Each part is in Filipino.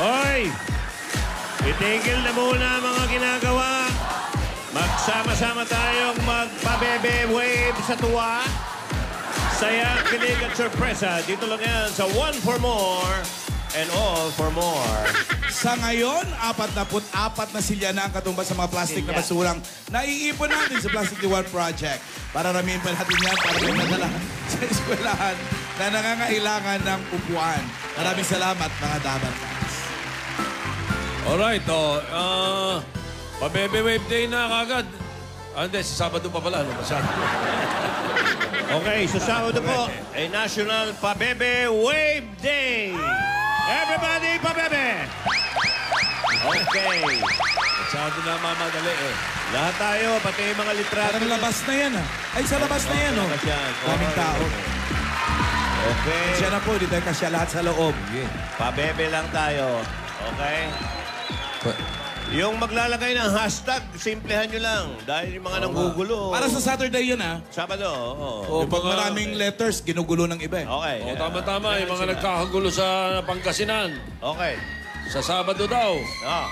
Oy! Itigil na muna ang mga ginagawa. Magsama-sama tayong magpabebe wave sa tuwa. Saya, kilig at sorpresa. Dito lang yan sa One for More and All for More. Sa ngayon, 44 na silya na ang katumbas sa mga plastic na basurang naiipon natin sa Plastic to One Project. Para ramihin pa natin yan para may nadala sa eskwelahan na nangangailangan ng upuan. Maraming salamat, mga Dabarkans. Alright, pa-Bebe Wave Day na kagad. Hindi, sa Sabado pa pala. Okay, sa Sabado po ay National Pabebe Wave Day. Everybody, pabebe! Okay. Sabado na mamadali eh. Lahat tayo, pati yung mga litrato. Parang labas na yan, ah. Ay, sa labas na yan, oh. Daming tao. Okay. Siya na po, di tayo kasya lahat sa loob. Pabebe lang tayo. Okay? Yung maglalagay ng hashtag, simplehan nyo lang. Dahil yung mga nanggugulo. Para sa Saturday yun, ah. Sabado, oo. O, pag maraming letters, ginugulo ng iba, eh. Okay. O, tama-tama. Yung mga nagkakagulo sa Pangasinan. Okay. Sa Sabado daw. Ah.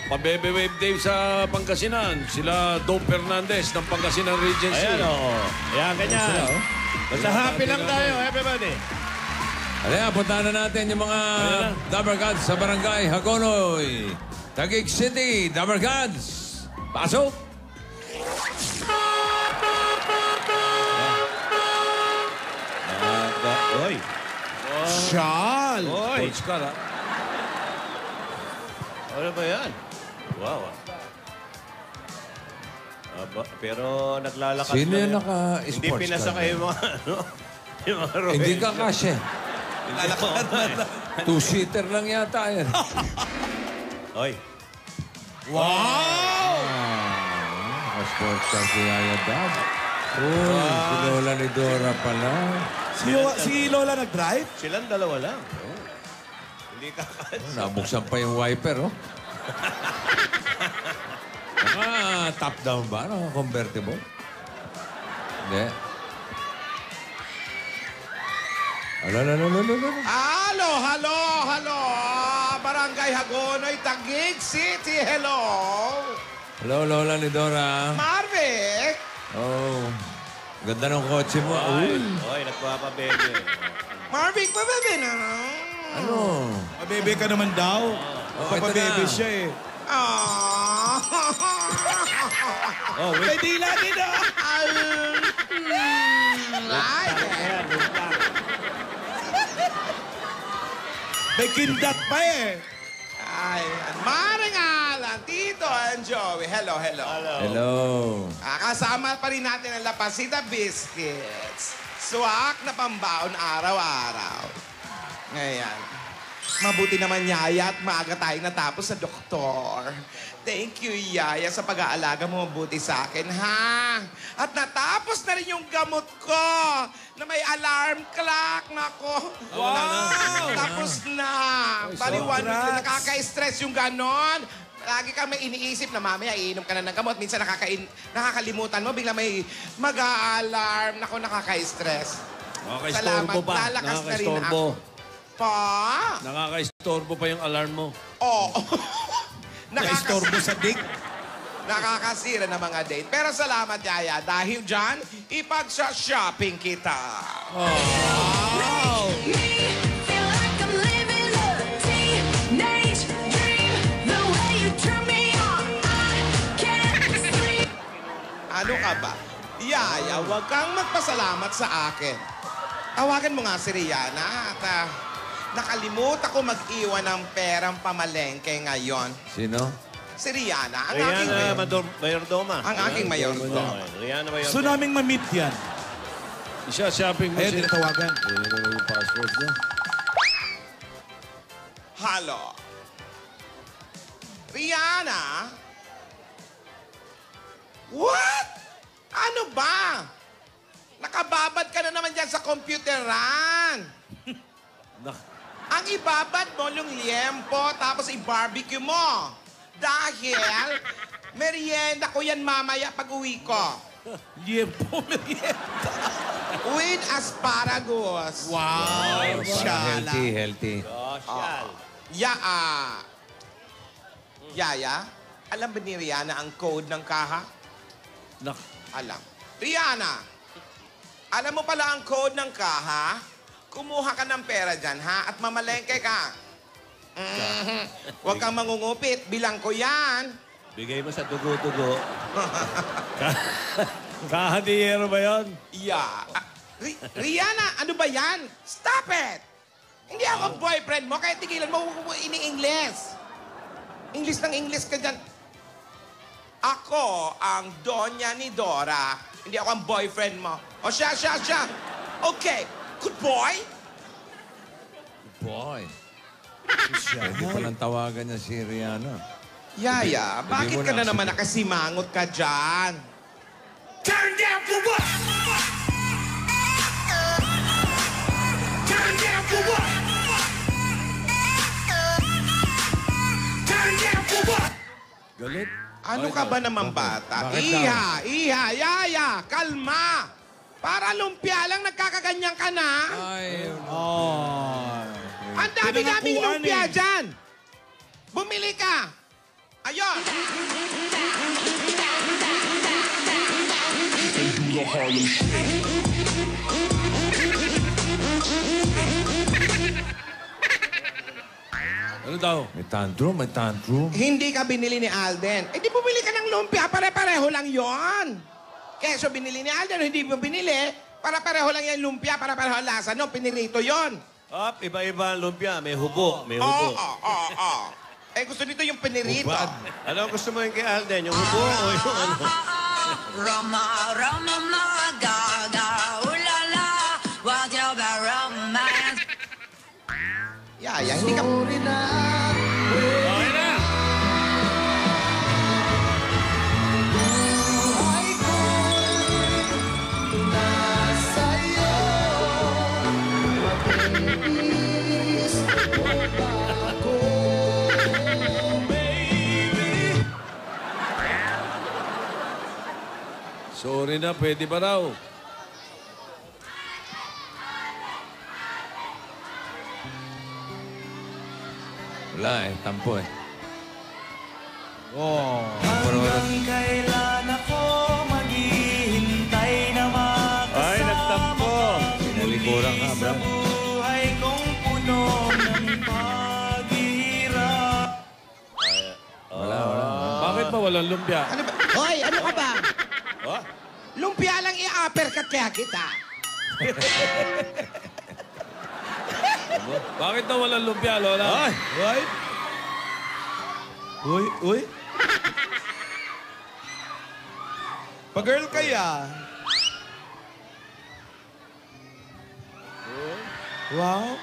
Pa-Bebe Wave Day sa Pangasinan. Sila Dom Fernandez ng Pangasinan Regency. Ayan, oo. Ayan, ganyan. Basta happy lang tayo, everybody. Alaya, puntahan na natin yung mga Dabarkans sa Barangay Hagonoy. Taguig City, Dabarkans. Pasok! Oy. Shal! Oy. Coach ka, ha? Ano ba yan? Wow. Pero naglalakas Sino lang yung yan. naka-sports Hindi pinasakay yung mga, yung mga Roel. Hindi ka kasya. Lalakad na. Two-seater lang yata yan. Oy. Wow! Naka-sports ka si Yaya Dab. Uy, si Lola ni Dora pala. Si Lola nag-drive? Silang dalawa lang. Hindi ka Nabuksan pa yung wiper, oh. Top-down ba? Convertible? Hindi. Halo! Barangay Hagonoy, Taguig City, hello! Hello, Lola ni Dora. Marvic! Oh, ganda ng kotse mo. Uy. Oy, nagpapabebe. Marvic, pabebe na. Ano? Pabebe ka naman daw. Papabebe na. siya, eh. Oh, wait. May dila din, ah! Ayan, lumpak. May kindat pa, eh. Ay, Maringalan, Tito and Joey. Hello. Hello. Kasama pa rin natin ang Lapasita Biscuits. Swak na pambaon araw-araw. Ngayon. Mabuti naman, Yaya, at maaga tayong natapos sa doktor. Thank you, Yaya, sa pag-aalaga mo mabuti sa akin, ha? At natapos na rin yung gamot ko na may alarm clock. Nako. Wow! Tapos na. Bali, one week na nakaka-stress yung ganon. Lagi kang may iniisip na mamaya iinom ka na ng gamot. Minsan nakakalimutan mo, bigla may mag-a-alarm. Nako, nakaka-stress. Nakaka-istorbo pa. Lalakas na rin ako. Pa? Nakaka-istorbo pa yung alarm mo. Oo. Nakaka-istorbo sa dick? Nakakasira ng mga date. Pero salamat, Yaya. Dahil dyan, ipag-shopping kita. Wow! Ano ka ba? Yaya, huwag kang magpasalamat sa akin. Tawagan mo nga si Rihanna at nakalimutan ko mag-iwan ng perang pamalengke ngayon. Sino? Si Rihanna, ang aking Rihanna Mayordoma. Ang aking mayordoma. Rihanna Mayordoma. So naming ma-meet yan. Siya, shopping mo Ayun, siya. tawagan. Sino naman yung password niya? Hello? Rihanna? What? Ano ba? Nakababad ka na naman dyan sa computeran. Ang ibabad mo yung liempo, tapos i-barbecue mo. Dahil merienda ko yan mamaya pag uwi ko. Liempo, merienda. With asparagus. Wow! Healthy. Social. Yaya, alam ba ni Rihanna ang code ng kaha? Nak. Alam. Rihanna, alam mo pala ang code ng kaha? Kumuha ka ng pera dyan, ha? At mamalengke ka. Huwag kang mangungupit. Bilang ko yan. Bigay mo sa dugo-dugo. Kahadiyero ba yun? Yeah. Rihanna, ano ba yan? Stop it! Hindi ako boyfriend mo, kaya tigilan mo ini-Ingles. English ng English ka dyan. Ako ang donya ni Dora. Hindi ako ang boyfriend mo. O siya. Okay, good boy. Boy. Pwede palang tawagan niya si Rihanna. Yaya, bakit ka na naman nakasimangot ka dyan? Turn down for what? Turn down for what? Turn down for what? Galit? Ano ka ba naman bata? Bakit Iha, Yaya, kalma. Para lumpia lang, nagkakaganyan ka na. Ay, Ang dami-daming Pinangakuan lumpia eh. dyan. Bumili ka. Ayun. Ano daw? may tantrum. Hindi ka binili ni Alden. Eh di bumili ka ng lumpia, pare-pareho lang yon. Keso binili ni Alden, hindi mo binili, para-pareho lang yung lumpia, para-pareho ang lasa. No, pinirito yon. Up, iba-iba ang lumpia. May hubo. May Oo, hubo. oo. Eh gusto nito yung pinirito. Ano ang gusto mo yung kay Alden? Yung hubo o yung ano? Roma, Roma, ma, gaga, ooh la la, what's your bad romance? Yaya, hindi ka... Okay na! Sorry na, pwede ba raw? Wala eh, tampo eh. Hanggang kailan ako maghihintay na makasama? Ay, nagtampo. Nalikuran ka, bro. Sa buhay kong puno ng paghihirap. Wala. Bakit ba walang lumpia? Ano ba? Hoy, ano ka ba? Oh? Lumpia lang i-uppercut kaya kita. Bakit daw walang lumpia, Lola? Ay! Ay! Uy! Pa-girl kaya. Wow.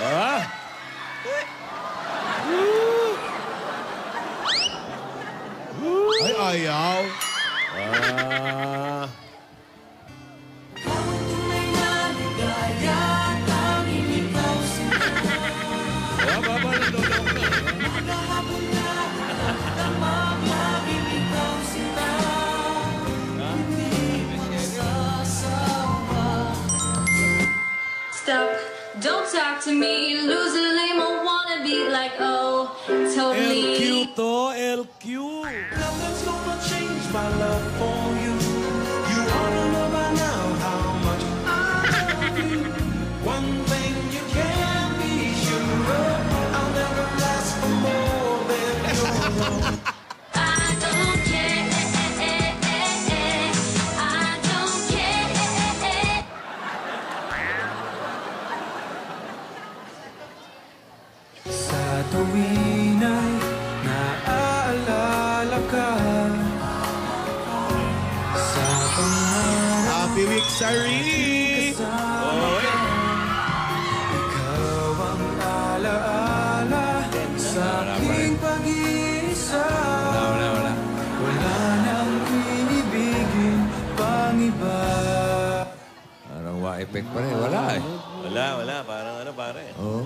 Ah! Ay, ayaw. Ah! Baba na Lola ko na. Stop, don't talk to me, lose a lame, I wanna be like, oh, totally. LQ to, LQ. Nothing's gonna change my love for you. You ought to know by now how much I love you. One thing you can be sure of, I'll never last for more than your love. I don't care, I don't care. Sa tuwin ay naaalala ka, sa pangarap Happy week, Sari. ikaw ang alaala sa aking pag-iisa. Wala. Wala nang iibigin pang iba. Parang wa-effect pa rin. Wala eh. Wala. Parang ano, pare. Oo.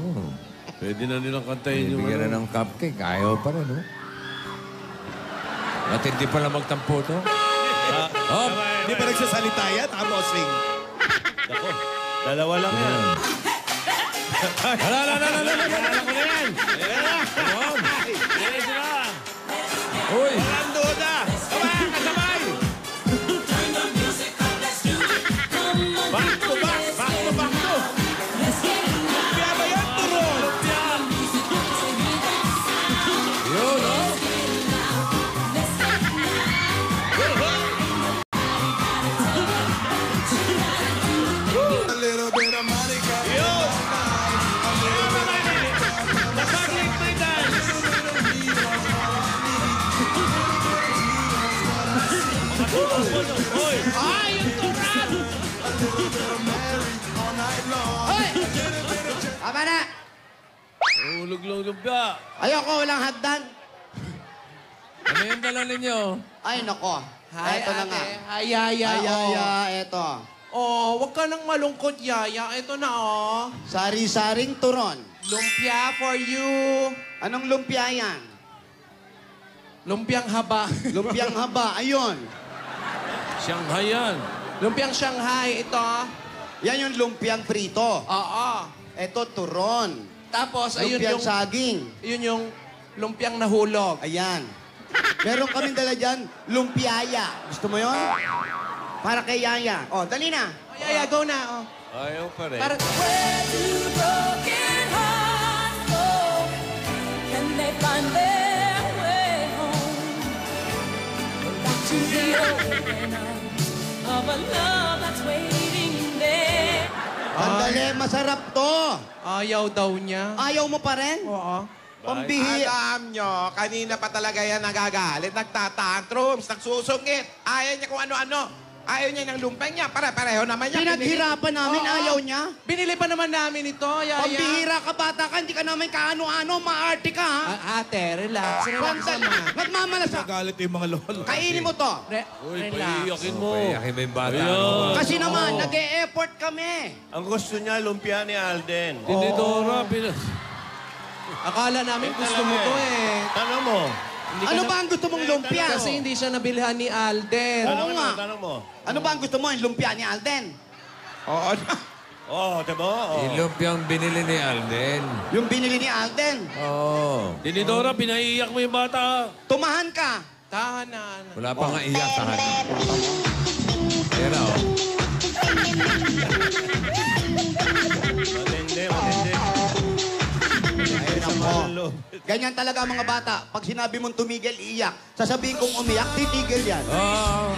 Pwede na nilang kantayin yung Bibigyan ano. na ng cupcake. Ayaw pa rin, no? At hindi pala magtampo to. Hindi pa nagsasalita yan, Amosing. Ako, dalawa lang yan. Alam ko na yan. Yan sila. Uy! Walang duda. Sabay, kasabay. Back to back. Back to back to. Kaya ba yan, turon? Yun, oh! A little bit of Monica. Nasaglit may dance. Hoy! Ay, yung turan! Tama na! Ulog lang lumpia. Ayoko, walang hagdan. Ano yung dala ninyo? Ay, nako. Hi, Eto na nga. ate. Hi, Yaya. Ay, yaya, eto. Oh, wag ka nang malungkot, Yaya. Ito na, oh. Sari-saring turon. Lumpia for you. Anong lumpia yan? Lumpiang haba. Lumpiang haba, ayun. Shanghai yan. Lumpiang Shanghai. Ito. Yan yung lumpiang prito. Oo. Eto, turon. Tapos, ayun Lumpiang yung... saging. Yun yung lumpiang nahulog. Ayan. Meron kaming dala dyan, lumpiaya. Gusto mo yon? Para kay Yaya. Oh, dali na. Oh, Yaya, go na. Oh. Ayaw pa rin. Para... Where do broken hearts go? Can they find their way home? Back to the open arms of a love that's waiting there. Sandali, masarap to. Ayaw daw niya. Ayaw mo pa rin? Oo. Pambihi. Alam nyo, kanina pa talaga yan nagagalit, nagtatantrums, nagsusungit. Ayaw niya kung ano-ano. Ayaw niya ng lumpeng niya. Pareho naman niya. Pinaghirapan namin, Oo. ayaw niya. Binili pa naman namin ito, Yaya. Pambihira ka, bata ka, hindi ka namin kaano-ano, maarte ka, ha? Ate, relax. Relax Sandali, naman. nagmamalasa. Galit yung mga lolo. Kainin mo to. Uy, Relax. paiyakin mo. Payakin mo yung bata. Ayan. Ano? Kasi naman, nag-e-effort kami. Ang gusto niya, lumpia ni Alden. Tinidora, Akala namin gusto mo to eh. Tanong mo. Hindi ka Ano na- ba ang gusto mong lumpia? Kasi hindi siya nabilhan ni Alden. Oo Tanong mo, nga. tanong mo. Ano ba ang gusto mo, yung lumpia ni Alden? Oo. Oh, diba? Oh. Yung lumpiang binili ni Alden. Yung binili ni Alden. Oo. Tinidora, pinaiiyak mo yung bata. Tumahan ka. Tahanan. Wala pa nga iyak sa kanya. Ayan na, oh. Matindi, matindi. Ayun ako. Ganyan talaga ang mga bata. Pag sinabi mong tumigil, iiyak. Sasabihin kong umiyak, titigil yan. Oh.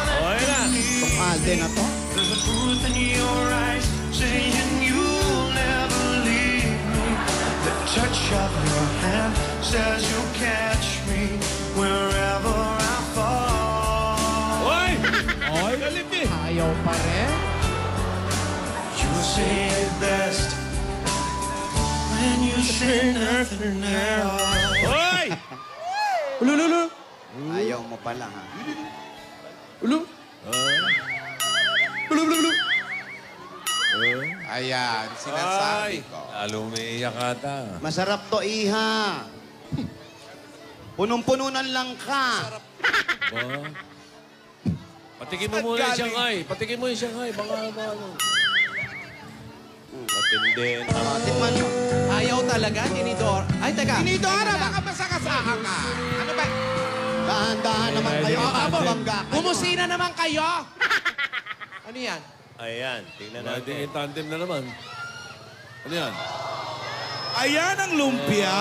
Oh, ayun na. Itong Alden na to. There's a truth in your eyes saying you'll never leave me. The touch of your hand says you'll catch me wherever I fall. Hoy! Hoy, galit eh. Ayaw pa rin. You say it best when you say nothing at all. Hoy! Ulululu. Ayaw mo pala, ha? Ulu. Ulu. Ayan, sinasabi ko. Lalo umiiyak ata. Masarap to, iha. Punong-pununan lang ka. Patikin mo muna yung Shanghai. Patikin mo yung Shanghai. Baka ano. Matindi. Tikman mo. Ayaw talaga, Tinidor. Ay, teka. Tinidora, Teka. baka masakasahan ka. Ano ba? Dahan-dahan naman kayo. Bangga kayo. Bumusina naman kayo. Ano yan? Ayan, tingnan Pwede natin. yung tandem na naman. Ano yan? Ayan ang lumpia.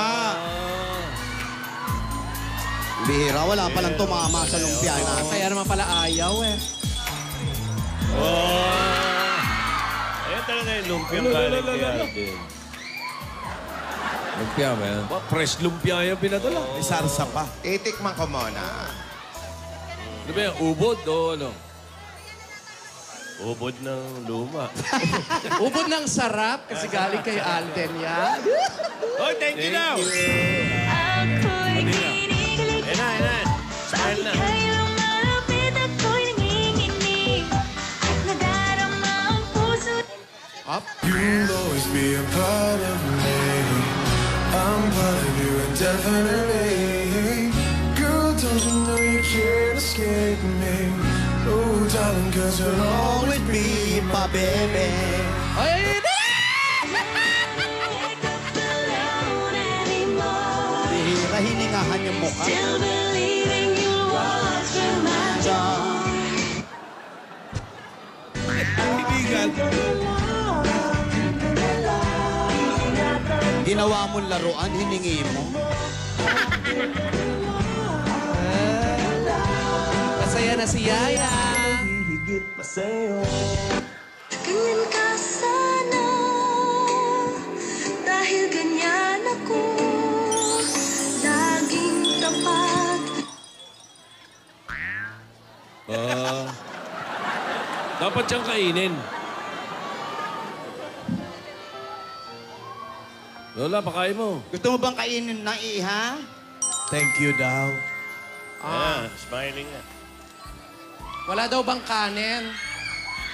Bihira, wala palang tumama sa lumpia natin. Kaya naman pala ayaw eh. Oh! Ayan talaga yung lumpiang galit kay Alden. Lumpia ba yan? Ba, fresh lumpia yung pinadala. May sarsa pa. Titikman ko muna. Ano ba yan? Ubod o ano? Ubod ng luma. Ubod ng sarap kasi galing kay Alden yan. Oh, thank you daw. Ako'y kinikilig Ayan na, ayan na. Smile na. Kayo malapit ako'y nanginginig At nadarama ang puso You'll always be a part of me. I'm part of you indefinitely. Girl, don't you know you can't escape me? Oh, darling, 'cause you'll always Always be pa, bebe. Ay, kanyang mukha. Still believing you'll walk through my door. Kaibigan. Ginawa mong laruan, hiningi mo. Masaya na si Yaya. Ganyan ka sana, dahil ganyan ako, laging tapat. Dapat siyang kainin. Lola, pakain mo. Gusto mo bang kainin na iha? Thank you daw. Smiling nga. Wala daw bang kanin?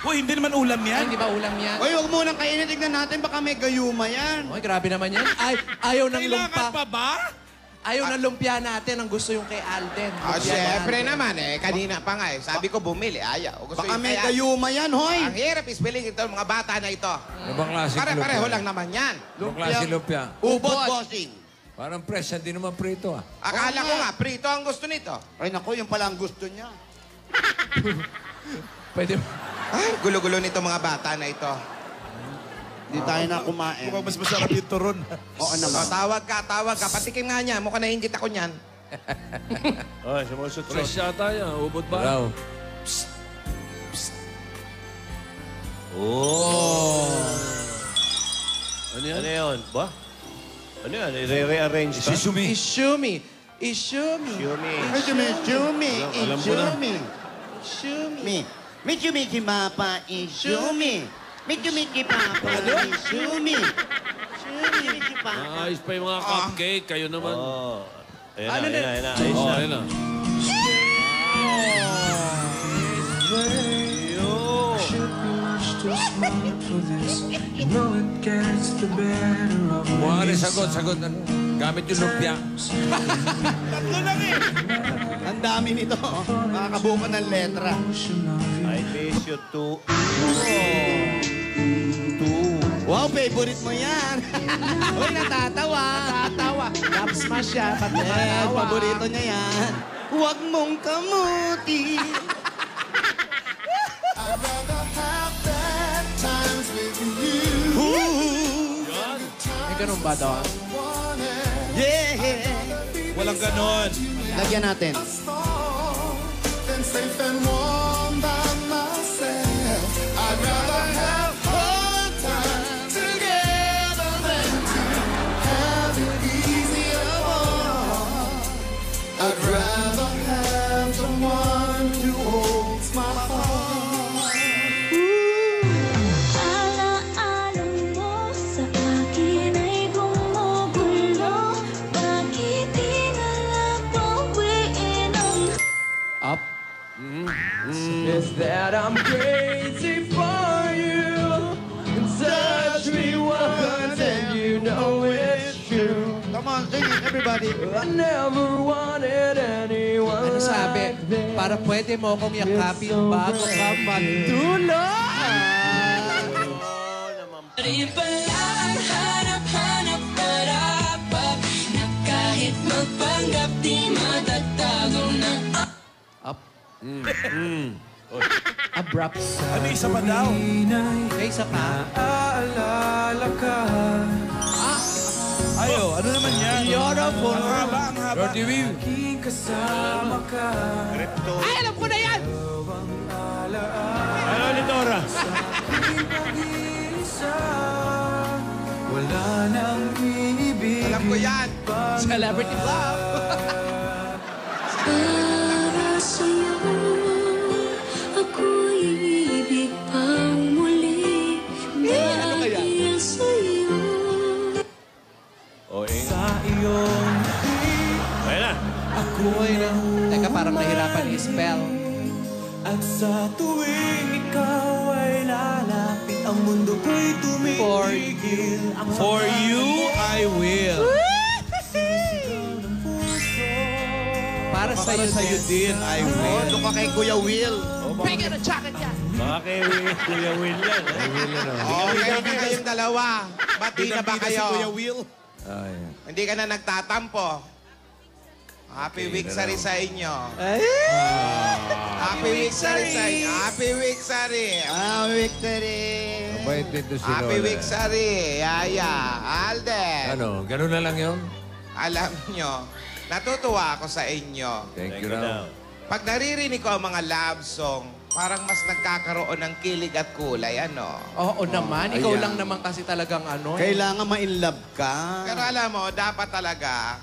Uy, hindi naman ulam Ay, yan. hindi ba ulam yan? Oy, huwag mo nang kainin. Tignan natin, baka may gayuma yan. Oy, grabe naman yan. Ay, ayaw ng lumpa. Kailangan pa ba? Ayaw ng lumpia natin. Ang gusto yung kay Alden. Ah, Lumpia syempre natin. naman eh. Kanina pa nga eh. Sabi ko bumili, ayaw. Gusto Baka yung may kaya. gayuma yan, hoy. Ang hirap ispelling ito, mga bata na ito. Ano bang klaseng lumpia? Pare-pareho lang naman yan. Anong klase lumpia? Ubod, bossing. Parang fresh, hindi naman prito ah. Akala Oo ko nga. nga, prito ang gusto nito. Ay, naku, yung pala ang gusto niya. Pwede. Ay, gulo-gulo nito mga bata na ito. Hindi tayo na kumain. Mukhang mas masarap yung turon. Oo naman. So, tawag ka. Patikim nga niya. Mukhang nainggit ako niyan. Oh, sumusot-sot. Fresh yata yan. Ubod ba? Raw. Ano yan? Ano yun? Ba? Ano yan? I-rearrange pa? Ishumi. Ishumi. Yumi. Chumi, Alam ko na. Chumi. Ishumi. Michi Mapa, Ishumi. Michi Papa, Ishumi. Michi Papa. Ayos pa yung mga cupcake. Kayo naman. Oh. Ayan Ano na, na? ayan na. Ayos Oh, na. ayun na. Buhari, sagot. Ano? Gamit yung lumpia. Tatlo lang eh. Ang dami nito. Makakabuo ka ng letra. I miss you too. Wow, favorite mo yan. Uy, natatawa. Natatawa. Love smash siya. Ba't Yes, natatawa? paborito niya yan. Huwag mong kamuti. May ganun ba daw? Yeah. Walang ganon. Lagyan natin. Alaala mo sa akin ay gumugulo. Bakit di na lang bawiin ang Up. Is that I'm crazy for you. Touch me once and you know it's true. Come on, sing it, everybody. I never wanted anyone. Ano sabi? Para pwede mo akong yakapin bago ka matulog. Di pala ang hanap-hanap para na kahit magpanggap di matatago na. Up. Abrupt. Ano isa pa daw? May isa pa. Ayo, ano naman yan? Beautiful. Ang haba, ang haba. Lordy Will. Ay, alam ko na yan! Ano ulit, Dora? Alam ko yan. Celebrity Club. Para sa'yo, ako'y ibig pang muli. ano kaya? Dahil sa'yo. O, iyong... Ayan na. Ako'y na... Teka, parang nahirapan i-spell. At sa tuwing ikaw ay lalapit, ang mundo ko'y tumigil. For you, I will. Para Para sa'yo sa'yo din, I Oh, will. doon ka kay Kuya Will. Bigyan ng jacket yan. Baka kay Kuya Will yan. Okay na kayong dalawa. Bati na ba Bidang-bida si kayo? Kuya Will. Hindi ka na nagtatampo. Happy Wixary sa inyo. Ay! Happy Wixary sa inyo. Happy Wixary. Ah, victory. Mabait dito si Happy Lola. Wixary. Yaya. Alden. Ano, ganun na lang yun? Alam nyo, natutuwa ako sa inyo. Thank you raw. Pag naririnig ko ang mga love song, parang mas nagkakaroon ng kilig at kulay, ano? Oo naman. Ikaw ayan. lang naman kasi talagang ano. Kailangan ma-inlove ka. Pero alam mo, dapat talaga,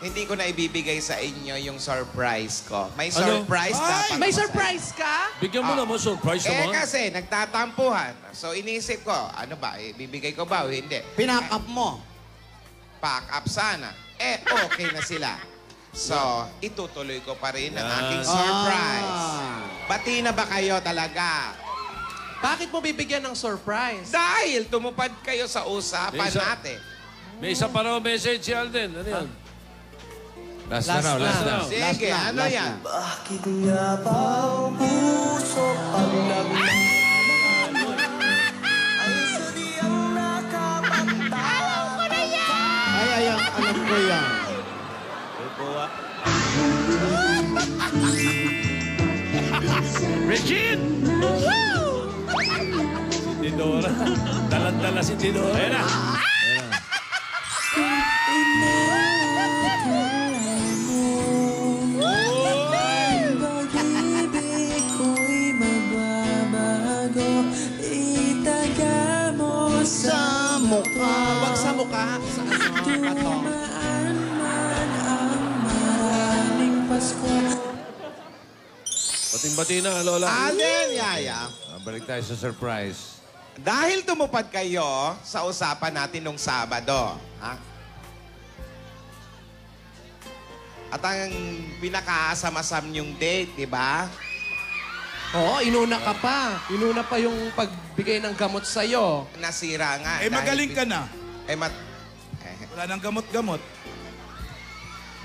hindi ko na ibibigay sa inyo yung surprise ko. May Ano? surprise dapat. May ako sa surprise ka? Bigyan mo naman surprise Eh naman. kasi, nagtatampuhan. So inisip ko, ano ba, ibibigay ko ba o hindi? Pinak up mo. Pack up sana. Eh, okay na sila. So, itutuloy ko pa rin ang aking surprise. Bati na ba kayo talaga? Bakit mo bibigyan ng surprise? Dahil tumupad kayo sa usapan Isa. natin. May isa pa raw message si Alden. Ano yan? Last na raw, last na. Sige, ano last yan? na. Bakit nga ba ang puso paglaman? Ay sadyang nakapagtapos. Ay, alam ko yan. Regine! Si Dora. Dalan-dala si Dora. Ayan na. Pag-ibig ko'y magbabago, itaga mo Sa mukha. Wag sa mukha. Sa ano? Patong. man ang maraming Pasko. Bating-bati na, Lola. Alden, Yaya. Balik tayo sa surprise. Dahil tumupad kayo sa usapan natin nung Sabado, ha? At ang pinakasama-sam yung date, di ba? Oo, inuna ka pa. Inuna pa yung pagbigay ng gamot sa'yo. Nasira nga. Eh, dahil- magaling ka na. Eh, Wala nang gamot-gamot.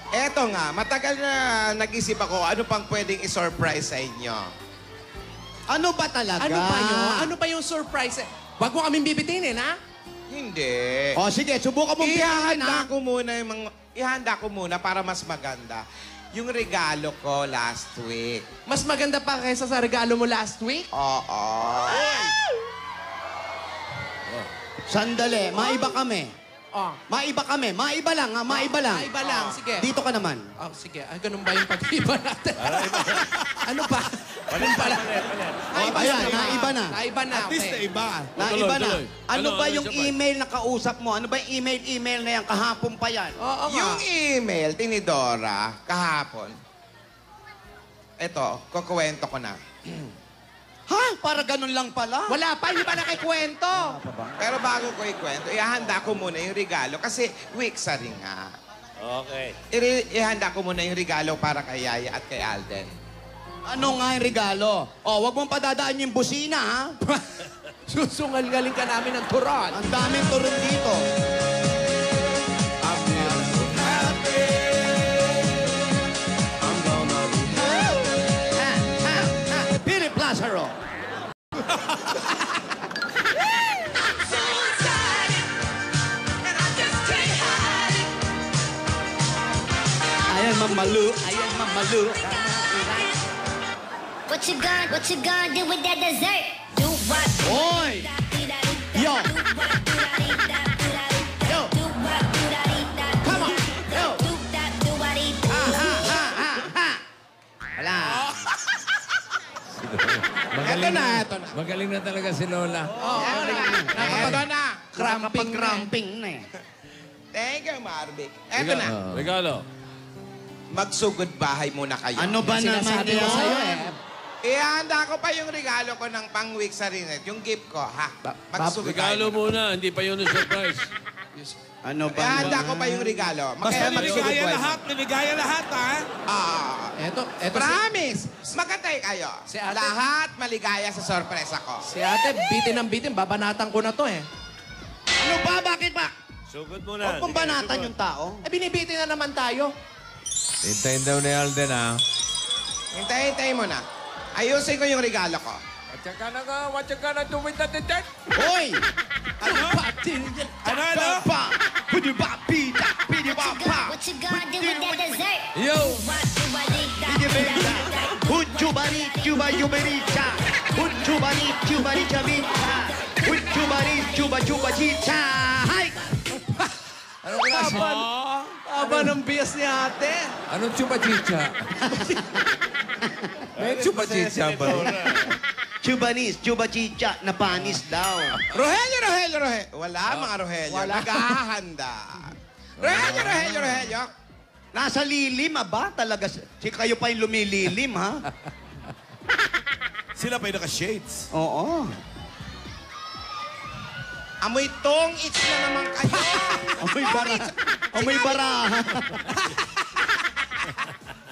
eto nga, matagal na nag-isip ako ano pang pwedeng i-surprise sa inyo. Ano ba talaga? Ano pa yun? Ano pa yung surprise? Wag mo kaming bibitinin, ha? Hindi. O sige, subukan mong pihain, ha? Ihanda ko muna para mas maganda. Yung regalo ko last week. Mas maganda pa kaysa sa regalo mo last week? Oo. Sandali, maiba kami. Oh. Maiba kami. Maiba lang, ha? Maiba lang. Maiba lang, sige. Dito ka naman. Oh, sige. Ay, ganun ba yung pag-iba natin? ano ba? Ganun pala. Naiba Ayan, na. naiba na. Naiba na, At least na okay. iba. Naiba na. tuloy. Ano ba Ano yung isa pa? email na kausap mo? Ano ba yung email na yan? Kahapon pa yan. Oo nga. Yung email, tinidora, kahapon. Eto, kukuwento ko na. Ha? Para ganun lang pala? Wala pa, hindi pa nakikwento. Pero bago ko ikwento, ihanda ko muna yung regalo kasi Wixary nga. Okay. Ihanda ko muna yung regalo para kay Yaya at kay Alden. Ano nga yung regalo? O, wag mong padadaan yung busina, ha? Susungal-galing ka namin ng turon. Ang daming turun dito. Philip Lazaro. Ayan, mamalu. Ayan, mamalu. What you gonna do with that dessert? Do what? Oy! Yo! Yo! Come on! Yo! Wala. Eto na, eto na. Magaling na talaga si Lola. Eto na. Cramping na eh. Thank you, Marvic. Eto na. Regalo. Magsugod bahay muna kayo. Ano ba naman Sinasabi ko yun? sa'yo eh. Ihanda ko pa yung regalo ko ng pang-Wixary net. Yung gift ko, ha? Magsugod Regalo tayo. muna, hindi pa yun yung surprise. Ano ba Ihanda naman? ko pa yung regalo. Basta Kaya magsugod niligaya tayo. lahat, niligaya lahat, ha? Eto si, Promise! Magantay kayo. Si ate- Lahat maligaya sa sorpresa ko. si ate, bitin ng bitin. Babanatan ko na to eh. Ano ba? Bakit ba? Sugod muna. Huwag mong banatan yung tao. Eh, binibitin na naman tayo. Hintayin daw ni Alden, ha? Hintay mo na. Ayusin ko yung regalo ko. What you gonna do with that dessert? Hoy! Ano? Ano? Pa! Pwede ba? Pida! Pwede ba? Pa! What you gonna do with that chubari chabicha. Uy, chubari, chuba, chuba, chicha. Hay! Anong klase? Aba ng bias ni ate. Anong chupa-chicha? May chupa-chicha ba? Chubanis, chuba, chicha, na panis daw. Rogelio. Wala, mga Rogelio. Wala. Naghahanda. Rogelio. Nasa lilim, aba? Talaga, si kayo pa yung lumililim, ha? Sila pa yung naka-shades. Oo. Amoy tong it's na naman kayo. Amoy baraha.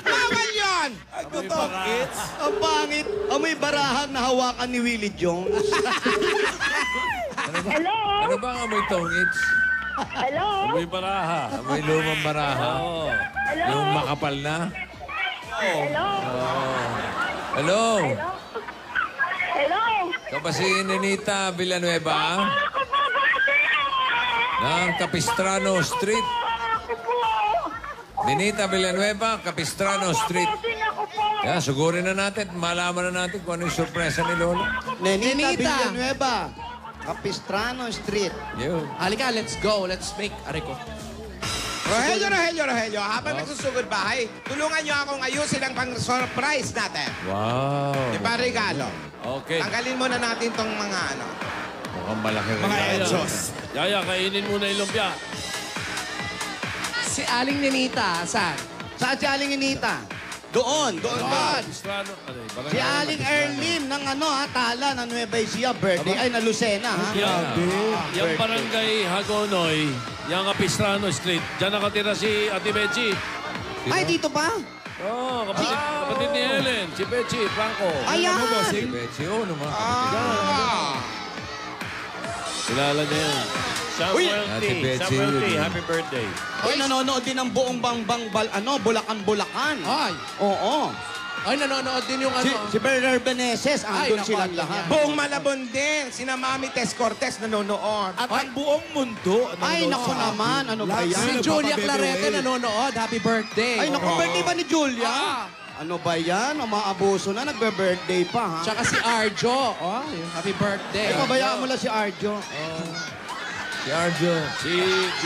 Bawal yun. Ang pangit. Amoy barahang nahawakan ni Willie Jones. Hello? Ano ba ang amoy tongits? Hello? May baraha. Amoy lumang baraha. Oo. Hello? Yung makapal na. Hello? Hello? Hello? Ikaw ba si Nenita Villanueva? Ng Capistrano Street. Nenita Villanueva, Capistrano Street. Yan, sugurin na natin. Malaman na natin kung ano yung sorpresa ni Lolo. Nenita Villanueva, Capistrano Street. Yo. Halika, let's go. Let's make ariko. Rogelio. Habang nagsusugod bahay, tulungan niyo akong ayusin ang pang-surprise natin. Wow. Di ba regalo? Okay. Tanggalin muna natin tong mga ano. Mukhang malaki rin. Mga yan. edsos. Yaya, kainin muna yung lumpia. Si Aling Nenita, saan? Saan si Aling Inita? Doon ba? Istrano. Ano yun? Barangay Si Aling Erlin ng Tala, ng Nueva Ecija, birthday. Ay, na Lucena, ha? Yung barangay Hagonoy, yung Capistrano Street, dyan nakatira si Ate Bechi. Ay, dito pa? Oo, kapatid ni Helen, si Bechi, Franco. Ayan! Si Betsy, oh, naman. Kilala niya yan. Ate Betsy. Happy birthday. Ay, nanonood din ng buong Bulacan. Ay. Oo. Ay, nanonood din yung Si Bernard Beneses, andun naku, silang andun lahat. yan. Buong Malabon din. Sina Mami Tess Cortez nanonood. At ang buong mundo. Ay, naku naman, ano ba Si yan? Julia Clarete nanonood. Happy birthday. Ay, naku, birthday ba ni Julia? Ano ba yan? Umaabuso na, nagbe-birthday pa, ha? Tsaka si Arjo. Oh, happy birthday. Ay, pabayaan mo lang si Arjo. Si Arjo. Si,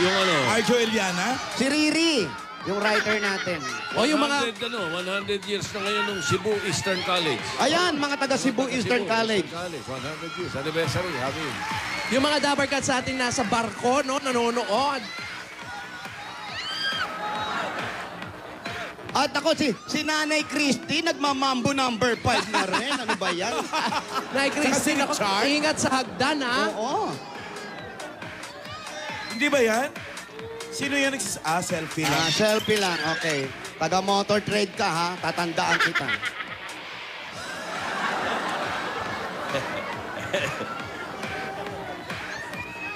yung ano, Arjo Eliana. Si Riri, yung writer natin. O yung mga 100 years na ngayon ng Cebu Eastern College. Ayan, mga taga Cebu Eastern College. 100 years, anniversary, happy. yung mga Dabber Cats sa atin nasa barko, no, nanonood. At ako si Nanay Christy, nagmamambo number 5 na rin. Ano ba yan? Nay Christine, ako, ingat sa hagdan, ha? Oo. Hindi ba yan? Sino yan selfie lang? Selfie lang, okay. Taga motor trade ka, ha? Tatandaan kita.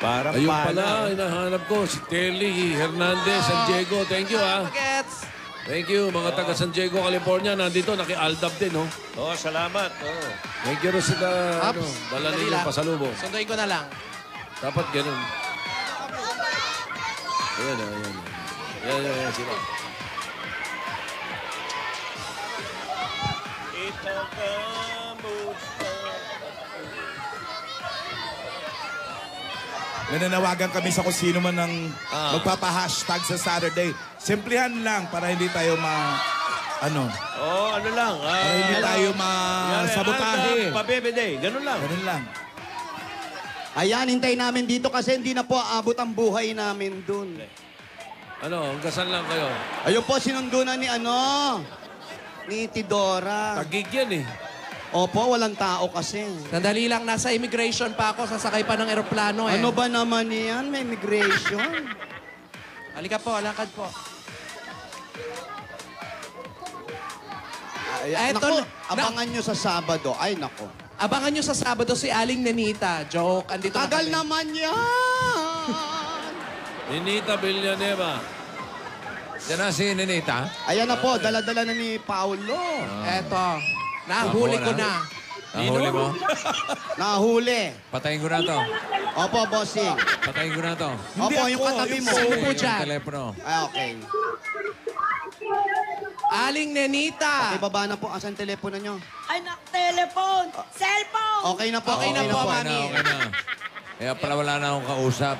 Parang ayun pala, hinahanap ko si Telly Hernandez, San Diego. Thank you, ha. Gets. Thank you, mga taga San Diego, California. Nandito, naki-aldab din, oh. Oo, salamat. Oh. Thank you rin sa dala Dali ninyo lang. pasalubong. Sunduin ko na lang. Dapat ganun. Ayan, ayan. Ayan, sila. Ito Nananawagan kami sa kung sino man ang magpapa-hashtag sa Saturday. Simplihan lang para hindi tayo ano lang. para hindi tayo sabotahe. Pa-Bebe Day. Ganun lang. Ganun lang. Ayan, hintayin namin dito kasi hindi na po aabot ang buhay namin dun. Ano, hanggasan lang kayo. Ayun po, sinundunan ni Tidora. Tagig yan, eh. Opo, walang tao kasi. Sandali lang, nasa immigration pa ako, sasakay pa ng eroplano, eh. Ano ba naman yan? May immigration. Halika po, lakad po. Ay, Eto nako, na- abangan nyo sa Sabado. Ay, nako. Abangan nyo sa Sabado si Aling Nenita. Joke, andito na Tagal kami. naman yan! Ninita Villanueva. Diyan na si Nenita. Ayan na po, dala-dala na ni Paulo. Eto, nahuli ko na. Nahuli mo? Nahuli. Patayin ko na to. Opo, bossing. Patayin ko na to. Opo, yung katabi mo. Sino po Yung dyan? telepono. Ay, okay. Aling Nenita. Ibaba na po. Asan telepono nyo? Anak, telephone, cellphone. Okay na po. Okay na po, Okay mami. na. Kaya pala wala na akong kausap.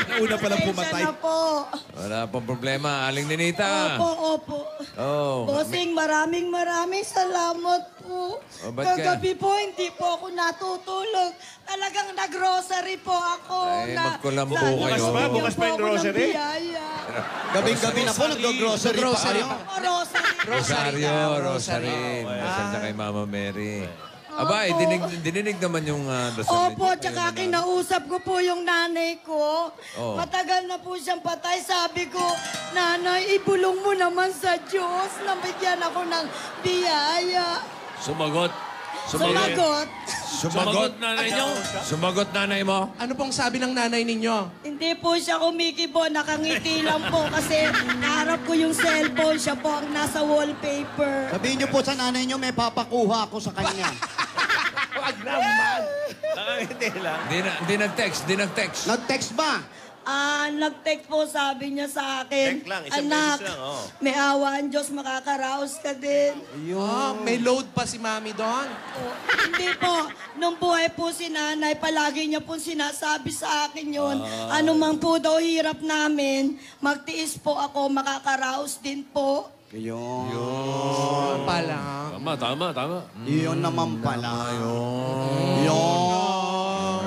Nauna palang pumatay. Pasensya na po. Wala pong problema. Aling Ninita. Opo. Oh. Bossing, maraming salamat po. Oh, ba't ka- Kagabi po, hindi po ako natutulog. Talagang nag-grocery po ako. Ay, magkulambo Sana kayo. mabigyan Bukas pa yung po ako ng grocery? biyaya. Gabing-gabi na po. Nag-grocery pa kayo. Rosary. Rosario. Pasensya kay Mama Mary. Aba, dininig naman yung dasal Opo, ninyo. tsaka Ayun, kinausap ko po yung nanay ko. Oh. Matagal na po siyang patay. Sabi ko, nanay, ibulong mo naman sa Diyos. Nabigyan ako ng biyaya. Sumagot. Sumagot. Nanay niyo. Sumagot nanay mo? Ano pong sabi ng nanay ninyo? Hindi po siya kumikibo, nakangiti lang po kasi naharap ko yung cellphone, siya po ang nasa wallpaper. Sabihin nyo po sa nanay nyo, may papakuha ako sa kanya. Wag naman. Nakangiti lang. Di nag-text. Nag-text ba? Nag-text po, sabi niya sa akin, Text lang, isang anak, beses lang, oh." may awa ang Diyos, makakaraos ka din. May load pa si mami doon. Hindi po, nung buhay po si nanay, palagi niya po sinasabi sa akin yun. Ano man po daw hirap namin, magtiis po ako, makakaraos din po. Yun. Pala. Tama. Yun naman pala. Yun.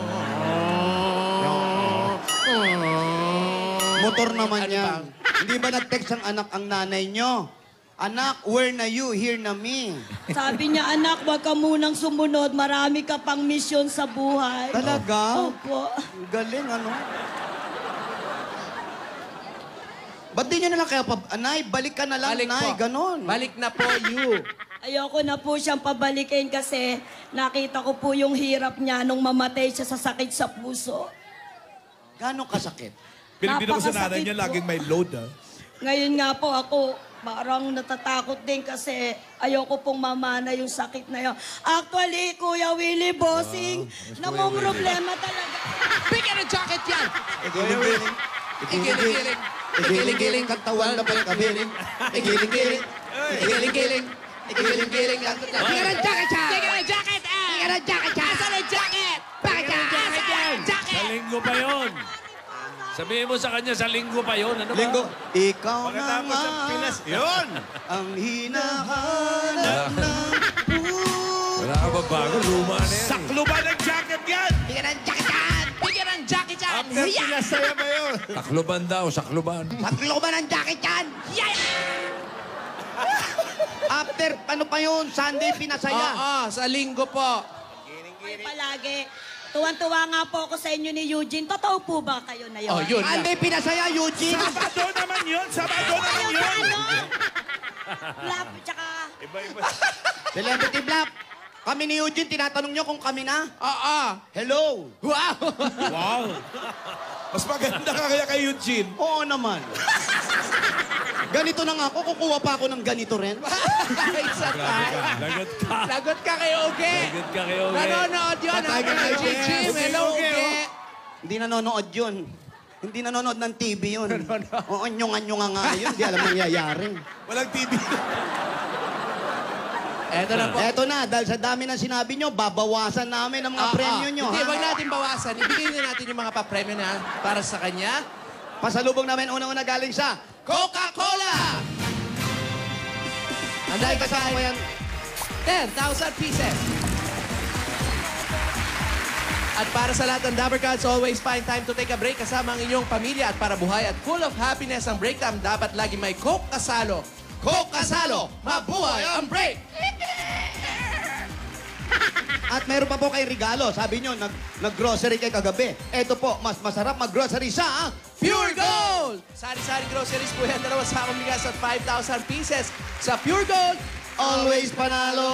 Motor naman yan. Hindi ba nag-text ang anak ang nanay nyo? Anak, where na you? Here na me. Sabi niya, anak, wag ka munang sumunod. Marami ka pang misyon sa buhay. Talaga? Opo. Galing, ano? Ba't di nyo na lang kaya Anay, balik ka na lang, Balik Nay. po. Ganon. Balik na po, you. Ayoko na po siyang pabalikin kasi nakita ko po yung hirap niya nung mamatay siya sa sakit sa puso. Gano'ng kasakit? Pinipino ko sa nanay Napakasakit niya, po. laging may load, ha? Ngayon nga po ako, parang natatakot din kasi ayoko pong mamana yung sakit na yun. Actually, Kuya Willie Bossing, namong problema talaga. Bigyan ng jacket yan! Igiling-giling. Igiling-giling. Igiling-giling. Katawan na pa'y kabiling. Igiling-giling. Igiling-giling. Igiling-giling. Bigyan ng jacket yan! Bigyan ng jacket! Bigyan ng jacket yan! Asan ang jacket? Bakit yan? Jacket! Sa linggo pa yon. Sabihin mo sa kanya, sa linggo pa yon. Ano ba? Linggo. Ikaw na Pagkatapos nga ng Pinas, yun! ang hinahanap ng puso. Wala ka ba bago? Luma na yan. Saklo ba ng jacket yan? Bigyan ng jacket yan! Bigyan ng jacket yan! After Pinas, saya ba yun? Sakluban daw, sakluban. Saklo ba ng jacket yan? After, ano pa yun? Sunday, pinasaya. Oo, sa linggo po. Ay, palagi. Tuwan-tuwa nga po ako sa inyo ni Eugene. Totoo po ba kayo na yun? Oh, yun lang. Sunday, pinasaya, Eugene. Sabado naman yun! Sabado naman Ayun, yun! ano? Lap, tsaka... Iba-iba. Celebrity Blap. Kami ni Eugene, tinatanong nyo kung kami na. Oo. Hello. Wow! Wow! Mas maganda ka kaya kay Eugene. Oo naman. Ganito na nga ako, kukuha pa ako ng ganito rin. Isa tayo. Lagot ka. Lagot ka kay Oge. Lagot ka kayo. Nanonood yun. Patay ka Ang kay Jim Oge. Jim. Hello, Oge. Hindi nanonood yun. Hindi nanonood ng TV yun. Oo, nyunga-nyunga nga yun. Hindi alam nangyayari. Walang TV. Eto na po. Eto na, dahil sa dami ng sinabi nyo, babawasan namin ang mga premyo nyo. Hindi, ha? wag natin bawasan. Ibigay na natin yung mga papremyo na para sa kanya. Pasalubong namin unang-una galing sa Coca-Cola! Ang dahil kasama mo yan. 10,000 pieces. At para sa lahat ng Dabber Cats, always find time to take a break kasama ang inyong pamilya at para buhay at full of happiness ang break time. Dapat lagi may Coke kasalo. Coke kasalo! Mabuhay ang break! At meron pa po kayong regalo. Sabi nyo, nag-grocery kayo kagabi. Eto po, mas masarap mag-grocery sa Pure Gold! Sari-sari groceries po yan. Dalawa sa akong bigas at 5,000 pieces. Sa Pure Gold, Always Panalo.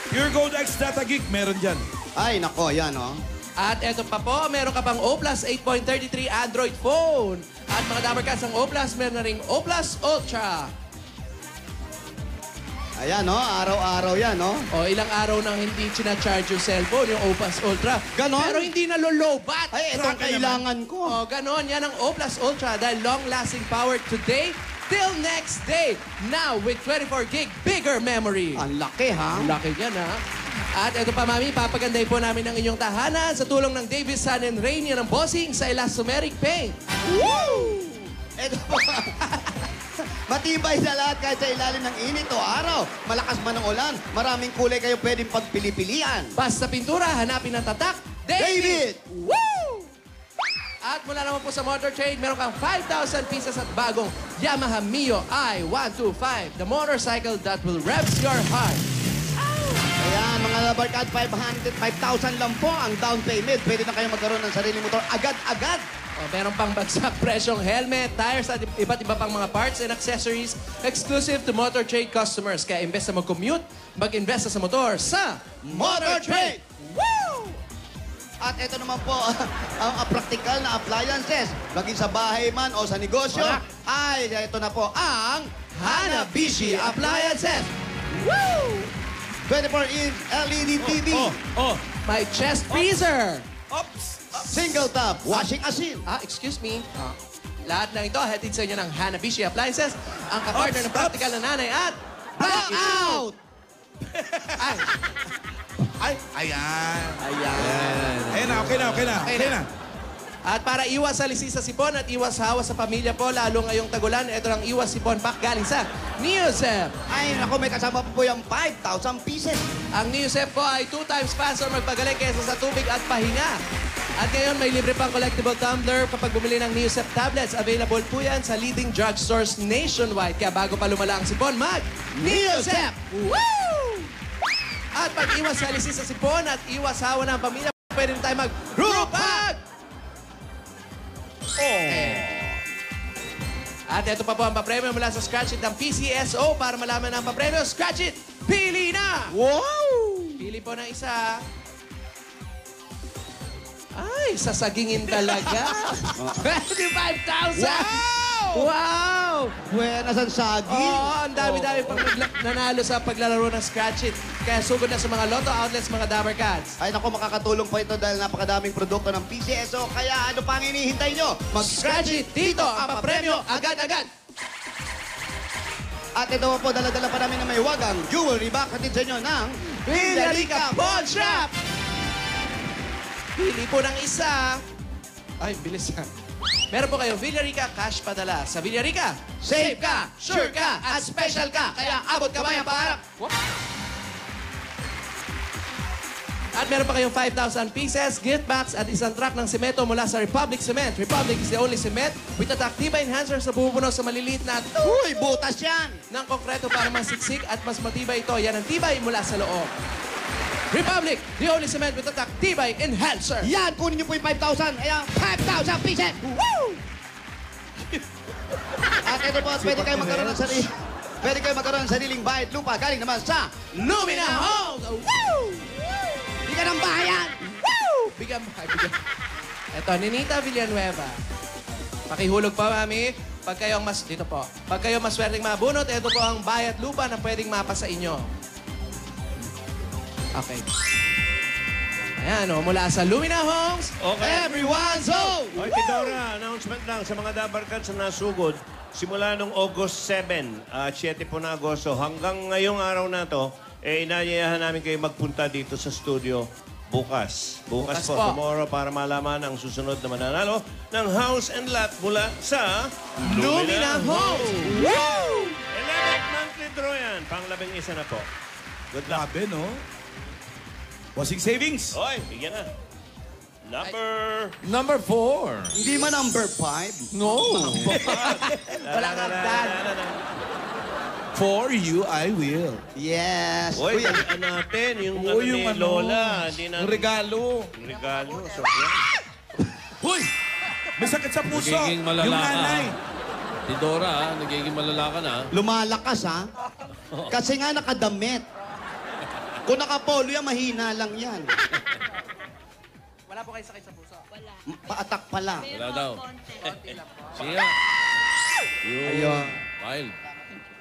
Pure Gold X Data Geek, meron dyan. Ay, nako, yan, oh. At eto pa po, meron ka pang O Plus 8.33 Android phone. At mga Dabber Cats, ang O Plus, meron na ring O Plus Ultra. Ayan, no? Araw-araw yan, no? O, ilang araw nang hindi charge yung cellphone, yung Opus Ultra. Ganon? Pero hindi nalolobat. Ay, itong kailangan ko. O, ganon. Yan ang Opus Ultra dahil long-lasting power today till next day. Now, with 24 gig, bigger memory. Ang laki, ha? Ang laki yan, ha? At ito pa, Mami, papaganday po namin ang inyong tahanan sa tulong ng Davis Sun and Rain. Yan ang bossing sa elastomeric paint. Woo! Ito po. Matibay sa lahat kahit sa ilalim ng init o araw. Malakas man ang ulan, maraming kulay kayo pwedeng pagpili-pilian. Basta pintura, hanapin ang tatak, David! Woo! At mula naman po sa Motor Trade, meron kang 5,000 pieces at bagong Yamaha Mio i125, the motorcycle that will rev your heart. Ayan, mga Labarkad, 5,000 lang po ang down payment. Pwede na kayo magkaroon ng sariling motor agad-agad. O, meron pang bagsak presyong helmet, tires at iba't iba pang mga parts and accessories exclusive to Motor Trade customers. Kaya imbes na mag-commute, mag-invest sa motor sa Motor Trade! Woo! At ito naman po, ang practical na appliances. Maging sa bahay man o sa negosyo, ay ito na po ang Hanabishi Appliances. Woo! 24-inch LED TV. My chest freezer. Single tap washing machine. Excuse me. Lahat ng ito, hatid sa inyo ng Hanabishi Appliances, ang kapartner ng practical na nanay at Blackout! Ay, ayan. Ayan. Ayan na, okay na. At para iwas sa lisi sa sipon at iwas hawa sa pamilya po, lalo ngayong tagulan, ito ang iwas sipon pack galing sa Neosep. Ay, naku, may kasama po yung 5,000 pieces. Ang Neosep po ay 2 times faster magpagaling kaysa sa tubig at pahinga. At ngayon, may libre pang collectible tumbler kapag bumili ng Neosep tablets. Available po yan sa leading drugstores nationwide. Kaya bago pa lumala ang sipon, Neosep! Woo! At pag iwas sa lisi sa sipon at iwas hawa ng pamilya, pwede rin tayo mag-group hug! At ito pa po ang papremyo mula sa Scratch It ng PCSO. Para malaman ang papremyo, Scratch It! Pili na! Wow! Pili po ng isa. Ay, sasagingin talaga. 25,000! Wow! Buenas ang saging. Oo, ang dami-dami pang nanalo sa paglalaro ng Scratch It. Kaya sugod na sa mga Lotto outlets, mga Dabber Cats. Ay, naku, makakatulong po ito dahil napakadaming produkto ng PCSO. Kaya ano pang hinihintay nyo? Mag-Scratch It dito! Ang papremyo agad-agad! At ito po, dala-dala pa namin na may wagang jewelry bag hatid sa inyo ng Villarica Pawn Shop! Pili po ng isa. Ay, bilis ha. Meron po kayong Villarica Cash Padala. Sa Villarica, safe ka, sure ka, at special ka. Kaya abot kamay ang pangarap. At meron pa kayong 5,000 pieces, gift bags, at isang truck ng semento mula sa Republic Cement. Republic is the only cement with a Tactiva enhancer sa bubuno sa maliliit na Uy, butas yan! ng konkreto para masiksik at mas matibay ito. Yan ang tibay mula sa loob. Republic, the only cement with a Tactiva enhancer. Yan, kunin nyo po yung 5,000. Ayan, 5,000 pieces! Woo! At ito po, pwede kayo magkaroon ng sarili. Pwede kayo magkaroon ng sariling bayad lupa galing naman sa Lumina Homes! Woo! Bigyan ng bayan! Woo! Bigyan. Ito, Ninita Villanueva. Pakihulog pa, Mami. Pag kayo dito po. Pag kayo maswerteng mabunot, ito po ang bayad lupa na pwedeng mapa sa inyo. Okay. Ayan, mula sa Lumina Homes, everyone's home! Oy, Tidora, announcement lang sa mga Dabber Cats na nasugod. Simula nung August 7, 7 po na Agosto, hanggang ngayong araw na to, inayayahan namin kayo magpunta dito sa studio bukas. Bukas po, tomorrow, para malaman ang susunod na mananalo ng house and lot mula sa Lumina Homes! Woo! 11th monthly draw yan. Pang-11 na po. Good luck. Grabe, no? Bossing savings. Oy, bigyan na. Number 4. Hindi man number 5. No. Walang hagdan. For you, I will. Yes. Oy, Kuya, talian natin yung, Oo, ni yung ano, Lola. Hindi na, yung regalo. yung regalo. So, yan. Huy! May sakit sa puso. Nagiging malala Yung ka. nanay. Tidora, nagiging malala ka na. lumalakas, ha? Kasi nga nakadamit. Kung nakapolo yan, mahina lang yan. Wala po kayo sakit sa puso. Wala. Paatak pala. Wala daw. Sige. Ayun. Wild.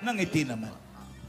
Nangiti naman.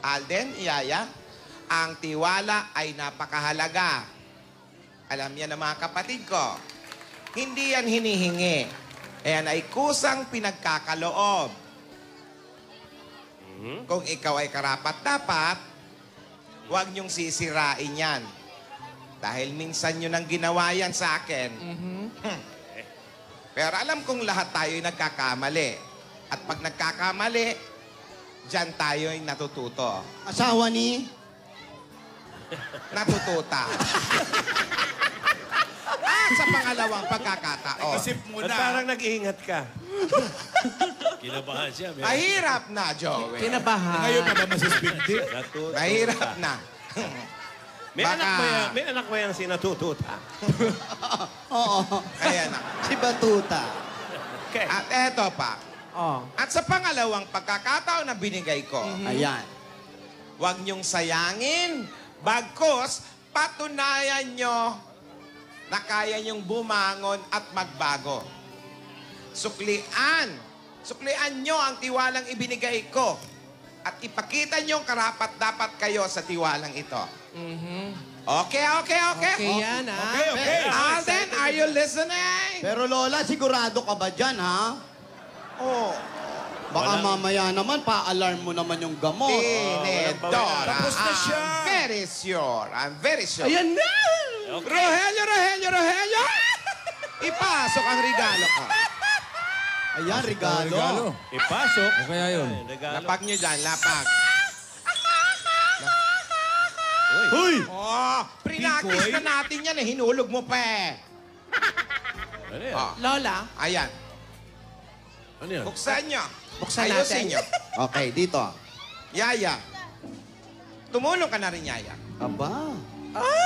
Alden, Yaya, ang tiwala ay napakahalaga. Alam niya ng mga kapatid ko, hindi yan hinihingi. Yan ay kusang pinagkakaloob. Kung ikaw ay karapat-dapat, huwag niyong sisirain yan. Dahil minsan nyo nang ginawa yan sa akin. Pero alam kong lahat tayo ay nagkakamali. At pag nagkakamali, dyan tayo ay natututo. Asawa ni? Natututa. At sa pangalawang pagkakataon, Isip mo At na. parang nag-iingat ka. Kinabahan siya. mahirap na, Joey. Kinabahan. Ngayon pa ba masuspindi? Mahirap na. May Baka- anak ba yan? May anak ba yan si Natututa? Oo. Ayan na. Si Batuta. Okay. At eto pa. Oh. At sa pangalawang pagkakataon na binigay ko, Ayan. huwag niyong sayangin. Bagkus, patunayan niyo na kaya niyong bumangon at magbago. Suklian niyo ang tiwalang ibinigay ko at ipakita niyo karapat-dapat kayo sa tiwalang ito. Okay? Okay yan, ha? Okay. Alden, are you listening? Pero Lola, sigurado ka ba dyan, ha? Oh. Baka mamaya naman, pa-alarm mo naman yung gamot. Tinedora. Tapos na siya. I'm very sure. Ayan na! Rogelio! Ipasok ang regalo ko. Ayan, regalo. Ipasok. Ano kaya yun? Regalo. Lapak nyo dyan, lapak. Uy! Oh, prinatis na natin yan eh. Hinulog mo pa eh. Ano yan? Oh, Lola, ayan. Ano yan? Buksan nyo. Buksan Ayusin natin. nyo. Okay, dito. Yaya. Tumulong ka na rin, Yaya. Aba. Ah.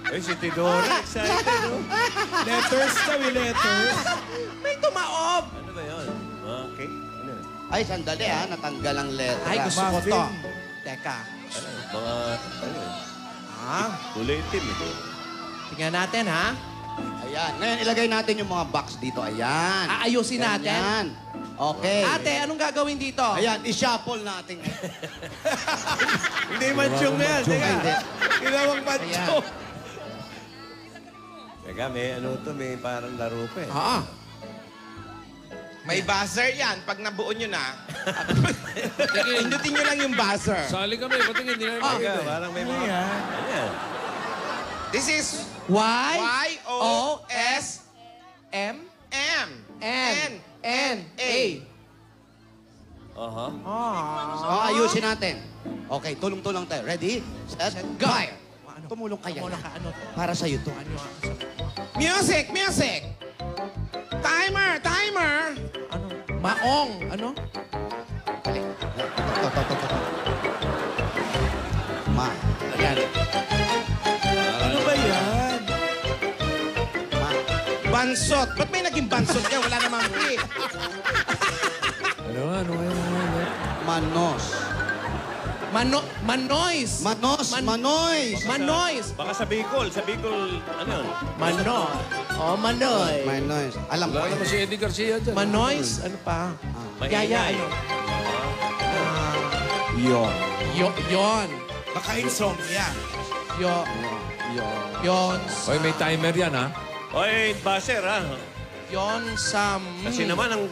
Ay, si Tidora. Excited, no? Letters daw, letters. may tumaob. Ano ba yun? Okay. Ano yan? Ay, sandali, ha? Natanggal ang letra. Ay, gusto ko Muffin. to. Teka. Ano? Mga, ano yun? Ah, Kulay itim, eh. tingnan natin, ha? Ayan. Ngayon, ilagay natin yung mga box dito. Ayan. Aayusin natin? Ganyan. Okay. Ate, anong gagawin dito? Ayan, i-shuffle natin. Hindi manchong na yan. Teka. Hindi. Ginawang manchong. Teka, may ano to, may parang laro pa eh. Ah, May buzzer yan. Pag nabuo nyo na, pindutin nyo lang yung buzzer. Sali kami, patingin, hindi namin Teka, makita. parang may mga... Ano yan? This is Y-O-S Y-O-S-M M N N A. Aha. Oh, ayusin natin. Okay, tulong-tulong tayo. Ready? Set, Go. fire. Tumulong kayo. Tumulong ka, ano? Para sa'yo to. Music! Timer! Ano? Maong. Ano? Dali. To. Ma. Ayan. Ano ba yan? Ma. Bansot! Ba't may naging bansot yan? Wala namang P. Ano? Manos. Manois. Manois. Baka sa Bicol, ano yun? Mano. Oh, Manoy. Manois. Alam ko Wala naman si yun. Eddie Garcia dyan. Manois. Ano pa? Yaya, ano? Yon. Yon. Baka insomnia. Yon. Hoy, may timer yan, ha? Oy, buzzer, ha? Yon Sam. Kasi naman, ang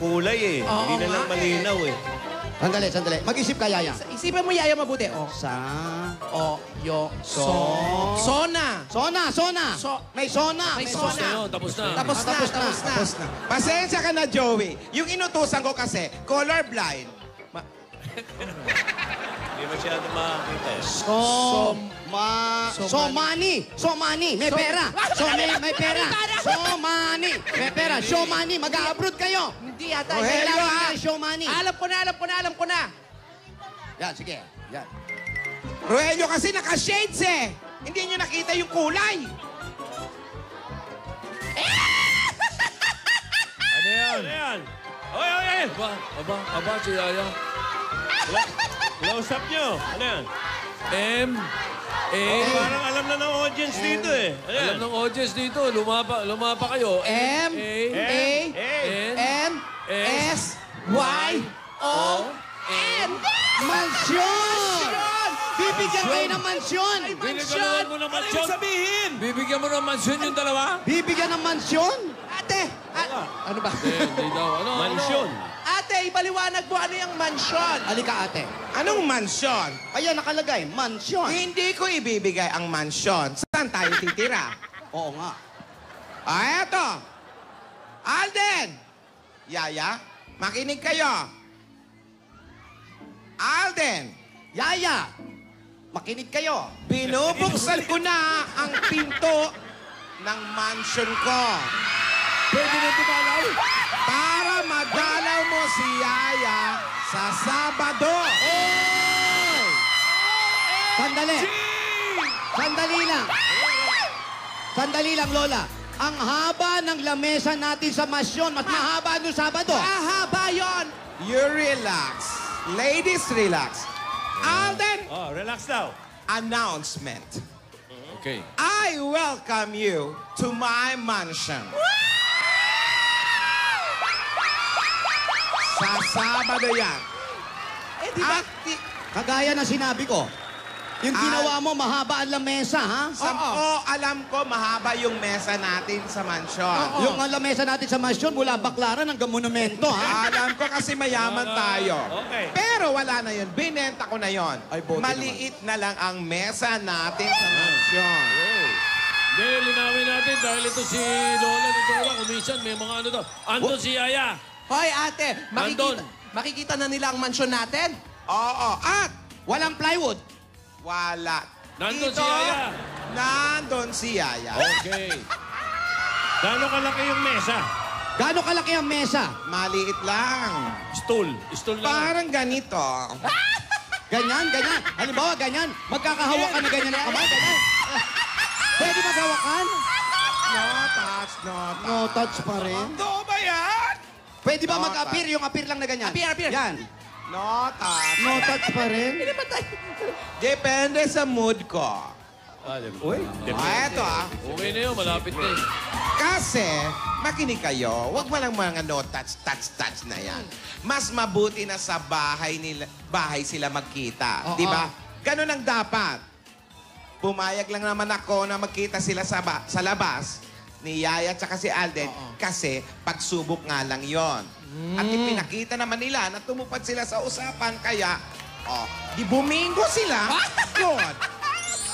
kulay, eh. Oo Hindi na lang nga, malinaw, eh. Sandali. Mag-isip ka, Yaya. Isipin mo, Yaya, mabuti. Oh. Sa... Sona. Sona. May sona. May Tapos sona. na yun, tapos na. Tapos na. Pasensya ka na, Joey. Yung inutusan ko kasi, colorblind. Hindi masyado makakita, eh. Somani. May pera. May pera. Somani. May pera. Showmani. Mag-a-abroad kayo. Hindi yata. Kailangan nyo ng showmani. Alam ko na. Yan, sige. Yan. Rogelio kasi naka-shades eh. Hindi nyo nakita yung kulay. Ano yan? Ano yan? Oy! Aba, si Yaya. Close up nyo. Ano yan? M-A. Parang alam na ng audience dito, eh. Ano yan? Alam ng audience dito, lumapa kayo. M-A-N. S-Y-O-N. Mansyon! Bibigyan kayo ng mansyon! Binigyan mo ng mansyon. Sabihin! Bibigyan mo ng mansyon yung dalawa? Bibigyan ng mansyon? Ate! Ano ba? Hindi daw. Mansyon. Ate, ipaliwanag mo ano yung mansyon. Halika, ate. Anong mansyon? Ayan, nakalagay, mansyon. Hindi ko ibibigay ang mansyon. Saan tayo titira? Oo nga. Eto! Alden! Yaya, makinig kayo. Alden! Yaya, makinig kayo. Binubuksan ko na ang pinto ng mansion ko. Pwede na tumalaw. Para madalaw mo si Yaya sa Sabado. Sandali. Sandali lang. Sandali lang, Lola. Ang haba ng lamesa natin sa mansyon, mas mahaba nung Sabado. Mahaba yon. You relax. Ladies, relax. Alden, Oh, relax daw. announcement. Okay. I welcome you to my mansion. Sa Sabado yan. Eh, di ba? Kagaya ng sinabi ko, yung ginawa mo, mahaba ang lamesa, ha? Alam ko, mahaba yung mesa natin sa mansion. Yung lamesa natin sa mansyon, mula Baklaran hanggang Monumento, ha? Alam ko kasi mayaman tayo. Okay. Pero wala na yun. Binenta ko na yun. Ay, bote Maliit na lang ang mesa natin sa mansion. Hindi, linawin natin dahil ito si Lola ni Dora. Kumisan, may mga ano daw. Andun si Yaya. Hoy, ate, Nandun. makikita na nila ang mansyon natin? Oo. At Walang plywood. wala. Nandun Dito, si Yaya. Nandun si Yaya. Okay. Gano'ng kalaki yung mesa? Gaano kalaki ang mesa? Maliit lang. Stool. Stool na lang. Parang ganito. Ganyan, ganyan. Halimbawa, ganyan. Magkakahawak ka na ganyan ng kamay, ganyan. Pwede maghawakan? No touch, no touch. No touch pa rin. Totoo ba yan? Pwede ba No mag-appear? Yung appear lang na ganyan. Appear. Yan. No touch. No touch pa rin. Depende sa mood ko. Uy, Eto Okay na yun, malapit na yun. Kasi, makinig kayo, wag mo lang mga no touch na yan. Mas mabuti na sa bahay sila magkita. Di ba? Ganun ang dapat. Pumayag lang naman ako na magkita sila sa labas ni Yaya at si Alden kasi pagsubok nga lang yon. At ipinakita naman nila na tumupad sila sa usapan kaya di bumingo sila. Good.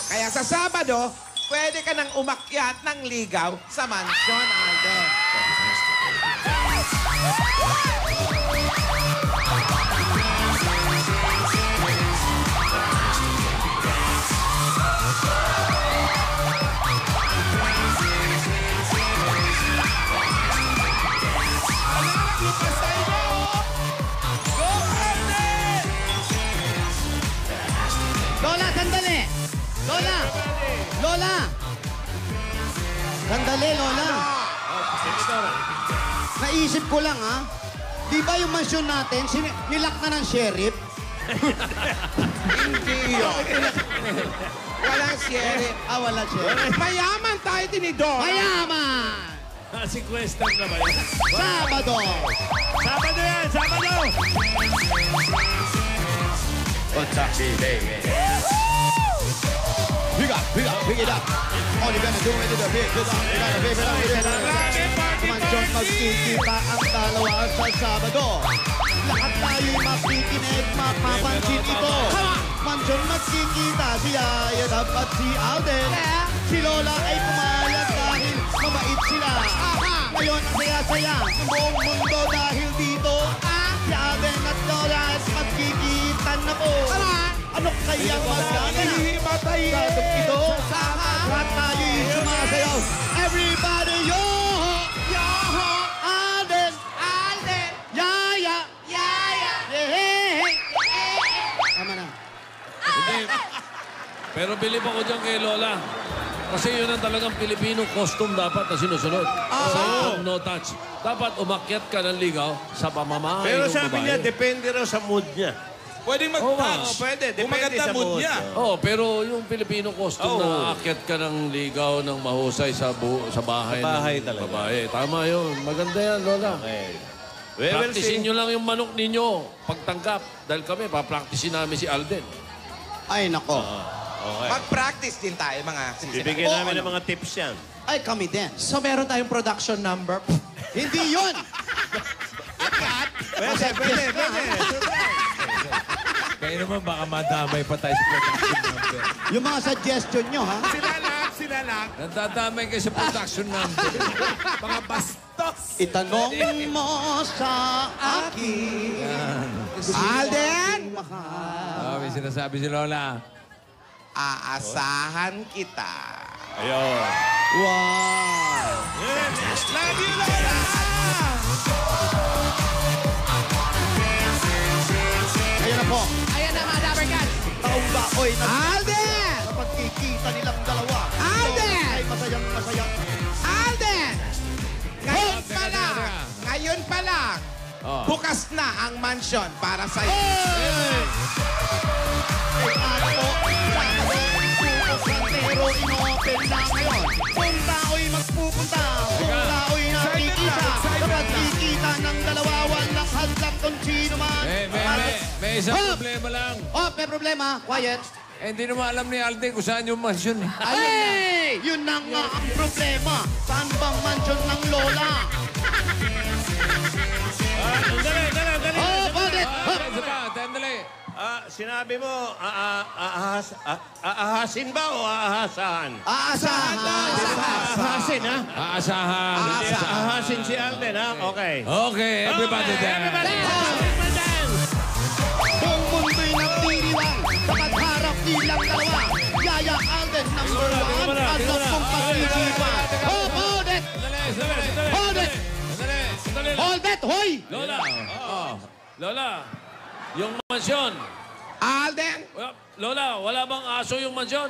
Kaya sa Sabado, pwede ka nang umakyat ng ligaw sa Mansion Alden. Lola, sandali! Lola! Lola! Sandali, Lola. Naisip ko lang, ha? Di ba yung mansyon natin, nilak na ng sheriff? Hindi yun. Walang sheriff. Wala sheriff. Mayaman tayo tinidor. Mayaman! Sequester na ba yun? Sabado! Sabado yan! Sabado! Pick it up. All you gonna do is to pick it up. You gotta pick it up. Mansyon magkikita ang dalawa sa Sabado. Lahat tayo'y makikinig, mapapansin ito. Mansyon magkikita si Yaya at si Alden. Si Lola ay pumayag dahil mabait sila. Ngayon ang saya-saya ng buong mundo dahil dito. Si Alden at Lola ay magkikita na po. Ano kayang magkakita? Sabado ito. Lahat tayo'y sumasayaw. Everybody, yo-ho! Yo-ho! Alden! Alden! Yaya! Yaya! Yehey! Tama na. Hindi. Pero bilib ako dyan kay Lola. Kasi yun ang talagang Pilipino costume dapat na sinusunod. Sa no touch. Dapat umakyat ka ng ligaw sa pamamahay Pero ng sabi babae. niya, depende raw sa mood niya. Pwedeng mag-touch. Pwede. Kung Depende maganda sa mood mood. niya. Oh, pero yung Filipino costume na aakyat ka ng ligaw ng mahusay sa bahay, Sa bahay ng talaga. babae. Tama yun. Maganda yan, Lola. Practicein nyo lang yung manok ninyo pagtanggap. Dahil kami, papracticein namin si Alden. Ay, nako. Okay. Mag-practice din tayo, mga sisira. Bibigyan namin ng mga tips yan. Ay, kami din. So meron tayong production number. Hindi yun! Pwede. Kayo naman baka madamay pa tayo sa production number. Yung mga suggestion nyo, ha? Sila lang. Nadadamay kayo sa production number. Mga bastos. Itanong mo sa akin. Alden! May sinasabi si Lola. Aasahan kita. Ayun. Wow! Love you, Lola! Ayan na po. Ayan na mga Dabber Cats. Taong ba? Oy, Alden! sa pagkikita nilang dalawa. Alden! Ay, masayang masaya. Alden! Ngayon pa lang, bukas na ang mansyon para sa'yo. Pero ino-open lang ngayon. Kung tao'y magpupunta, kung tao'y nakikita, kapag kikita ng dalawa, walang hadlang kung sino man. May isang problema lang. Oh, may problema. Quiet. Hindi naman alam ni Alden kung saan yung mansion. Ay! Yun na nga ang problema. Saan bang mansyon ng Lola? Dali. Oh, bakit? Tandali. Sinabi mo, aahasin ba o aahasahan? Aasahan. Aahasin, ha? Aasahan. Aahasin si Alden, ha? Okay. Okay, everybody dance. Buong mundo'y nagdiriwang sa pagharap nilang dalawa. Yaya Alden, number 1, at kung pag-isipan. Oh, hold it! Hold it! Hold it, hoy! Lola! Lola! Yung mansyon. Alden! Lola, wala bang aso yung mansyon?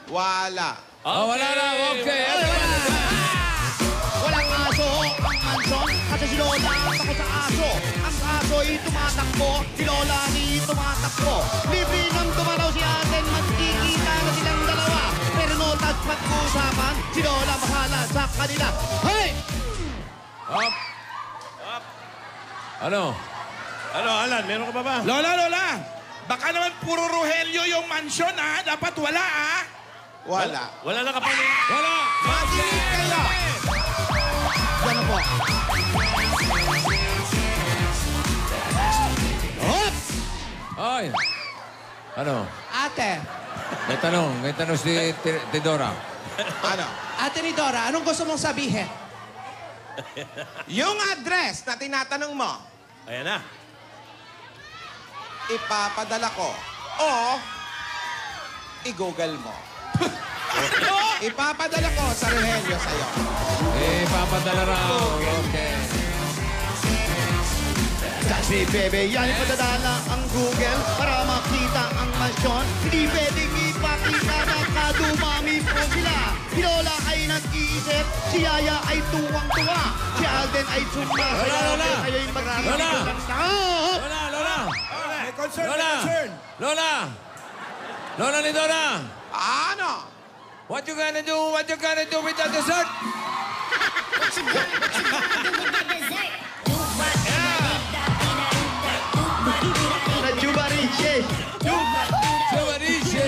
Wala. Wala na. Okay, everybody dance. Walang aso ang mansyon kasi si Lola takot sa aso. Ang aso ay tumatakbo, si Lola ay tumatakbo. Libre nang dumaraw si Alden, magkikita na silang dalawa. Pero no touch pag-uusapan, si Lola bahala sa kanila. Hey! Up. Ano? Ano, Alan, meron ka pa ba? Lola! Baka naman puro Rogelio yung mansion, ha? Dapat wala, ha? Wala. Wala na kapalit. Wala! Magic kayo! Yan na po. Hop! Ay! Ano? Ate. May tanong si Tidora. Ano? Ate ni Dora, anong gusto mong sabihin? Yung address na tinatanong mo, Ayan na. ipapadala ko o i-google mo. Ipapadala ko sa Rogelio sa'yo. Papadala raw. Okay. Kasi bebe, yan ipadadala ang Google para makita ang mansyon. Hindi pwedeng ipakita na kadumami po sila. Si Lola ay nag-iisip, si Yaya ay tuwang-tuwa. Si Alden ay sumasaya. Lola! Kayo'y magkikita Lola! ng tao. Lola! May concern, Lola! may concern. Lola ni Dora! Ano? What you gonna do? What you gonna do with the dessert? What you gonna do with that dessert? Na Jubariche. Jubariche!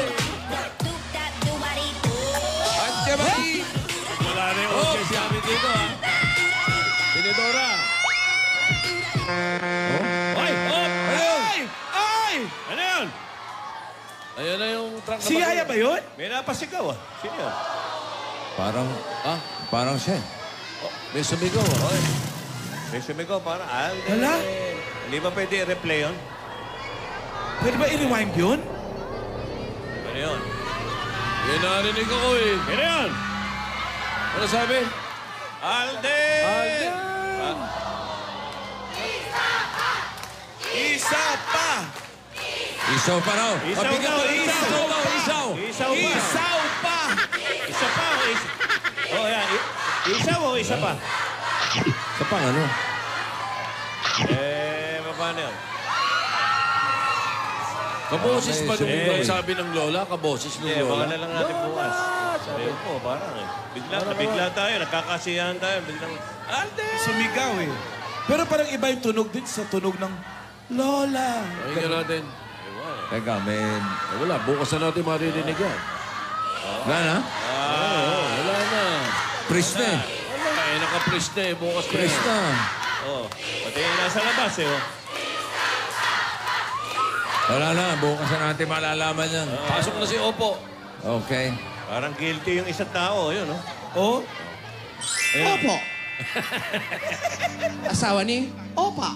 Anjabari! Wala na yung okay si amin dito, ha? Tinidora. Ay! Ay! Ano yun? Ayan na yung truck na Si Yaya ba yun? May napasigaw, ah. Sino yun? Parang siya. May sumigaw, ah. May sumigaw, parang Alden. Wala. Hindi ba pwede i-replay yun? Pwede ba i-rewind yun? Ano yun? Yan narinig ako, eh. Ano yun? Ano sabi? Alden! Alden! Isa pa! Isaw pa raw. Isaw Mabigyan daw, ko ng isaw. isaw daw, isaw. Isaw pa. Isaw pa! Isa pa o isa? Oh, yan. Isa o isa pa? Sa pang ano? Paano yun? Kaboses pa nung Eh. sabi ng Lola, kaboses ng Hindi, baka Lola. na lang natin bukas. Sabi ko, parang eh. Bigla tayo, nagkakasiyahan tayo. Biglang, Alden! Sumigaw eh. Pero parang iba yung tunog din sa tunog ng Lola. Pakinggan natin. Teka, men. Wala, bukas na natin maririnig yan. Wala na? Wala na. Pris na eh. Wala, naka-pris na eh. Bukas na. Pris na. Oh, pati yung nasa labas eh. Oh. Wala na. Bukas na natin malalaman yan. Pasok na si Opo. Okay. Parang guilty yung isang tao, yun, no? Oh? Opo. Asawa ni? Opa.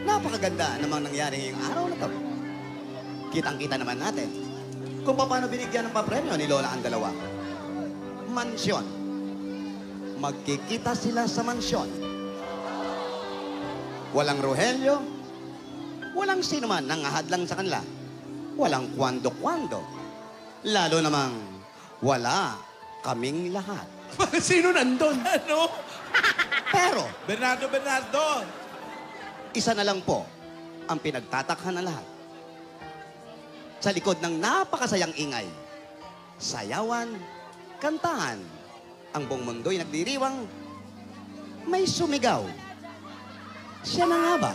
Napakaganda namang nangyari ngayong araw na to. Kitang-kita naman natin kung paano binigyan ng papremyo ni Lola ang dalawa. Mansyon. Magkikita sila sa mansyon. Walang Rogelio, walang sino man nangahadlang sa kanila. Walang kwando-kwando. Lalo namang wala kaming lahat. Sino nandun? Ano? Pero, Bernardo! isa na lang po ang pinagtatakhan ng lahat. Sa likod ng napakasayang ingay, sayawan, kantahan, ang buong mundo'y nagdiriwang, may sumigaw. Siya na nga ba?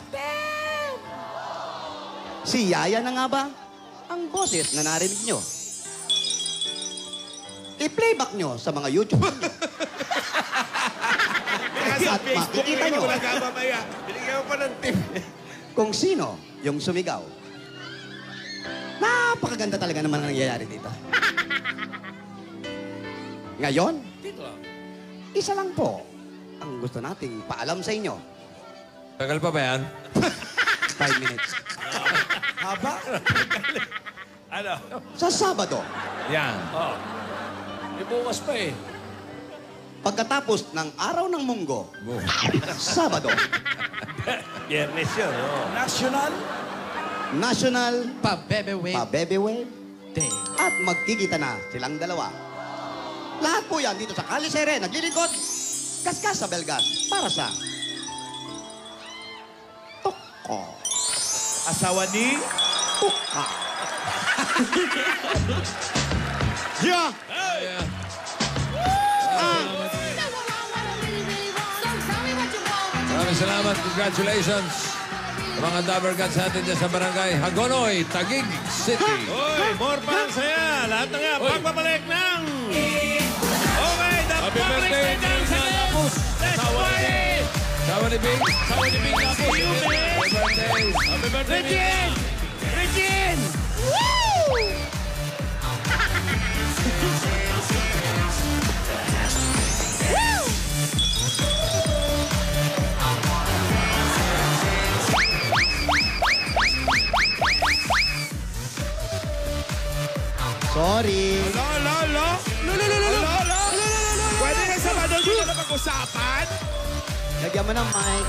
Si Yaya na nga ba? Ang boses na narinig nyo. I-playback nyo sa mga YouTube nyo. At makikita nyo Binigyan mo pa ng tip. kung sino yung sumigaw. Napakaganda talaga naman ang nangyayari dito. Ngayon, isa lang po ang gusto nating paalam sa inyo. Tagal pa ba yan? 5 minutes. Haba? Ano? Sa Sabado, Yan. Bukas pa eh. pagkatapos ng araw ng munggo, Sabado, Biyernes yun, oh. National Pa-Bebe Wave Pabebe Wave Day. at magkikita na silang dalawa. Lahat po yan dito sa Kalisere, naglilingkod, kaskas sa Belgas, para sa Toko. Asawa ni? Tuka. Yeah! Maraming salamat. Congratulations. Sa mga Dabber Cats natin dyan sa barangay Hagonoy, Taguig City. Oy, more pa ang saya. Lahat na nga, pagbabalik ng... Okay, the Happy public birthday, dance Bing Lapus. Let's party! Sawa ni Bing. Sawa ni Bing Lapus. See you, man! Happy birthday. Happy birthday, Bing. Regine! Regine! Sorry. Lo! Pwede na Sabado dito na pag-usapan? Lagyan mo ng mic.